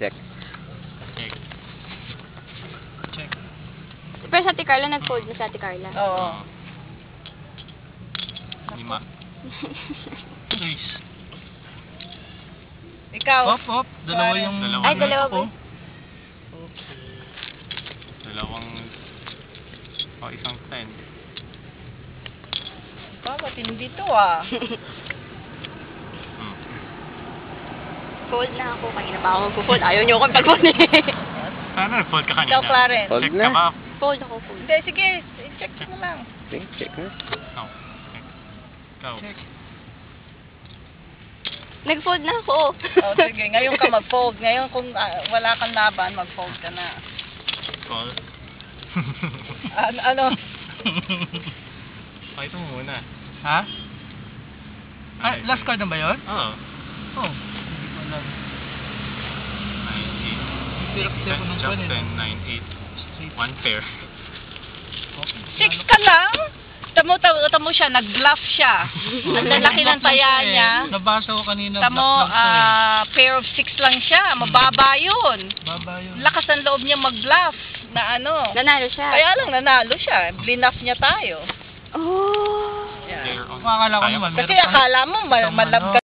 Check. Check. Check. Pero sa Ate Carla, nag-fold na sa Ate Carla. Oo. 5. Guys. Ikaw. Hop. Dalawa yung... Ay, dalawa ba? Dalawang... isang 10. Matindi to ah. Fold na ako. Kanina pa ako mag-fold. Ayaw niyo ako pag-fold eh. Paano nag-fold ka kanina? Ikaw, Clarence. Fold Check na. ka ba? Fold ako, fold. Hindi, sige. Check mo lang. Okay, check na. No. Ikaw. Nag-fold na ako. Oh, sige. Ngayon ka mag-fold. Ngayon kung wala kang laban, mag-fold ka na. Call. Ano? Pakita mo muna. Ha? Ah, last card na ba yun? Oo. Oh. Hindi ko alam. 9, 8. Hirap-hirap ko ng Jump pan 10, 9, 8. One pair. 6 ka lang? Tamo siya, nag-bluff siya. Ang lalaki ng taya niya. Nabasa ko kanina. Tamo, pair of 6 lang siya. Mababa yun. Baba yun. Lakas ang loob niya mag-bluff. Na ano. Nanalo siya. Kaya lang nanalo siya. Blinuff niya tayo. Oh. Player on. Akala ko Tayo. naman. Kasi meron pang- akala mo, isang malab ano.